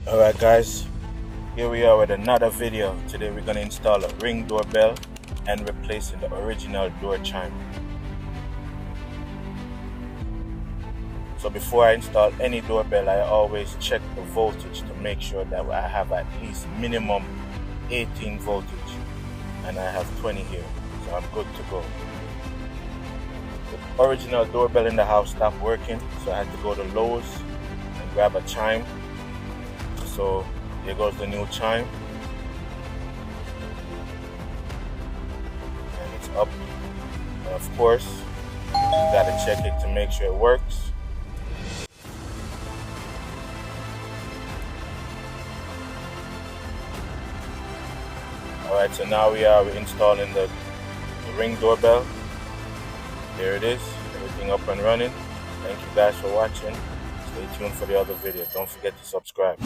Alright guys, here we are with another video. Today we're going to install a Ring doorbell and replacing the original door chime. So before I install any doorbell, I always check the voltage to make sure that I have at least minimum 18 voltage, and I have 20 here, so I'm good to go. The original doorbell in the house stopped working, so I had to go to Lowe's and grab a chime. So here goes the new chime, and it's up. And of course, you gotta check it to make sure it works. Alright, so now we're installing the Ring doorbell. There it is, everything up and running. Thank you guys for watching. Stay tuned for the other video. Don't forget to subscribe.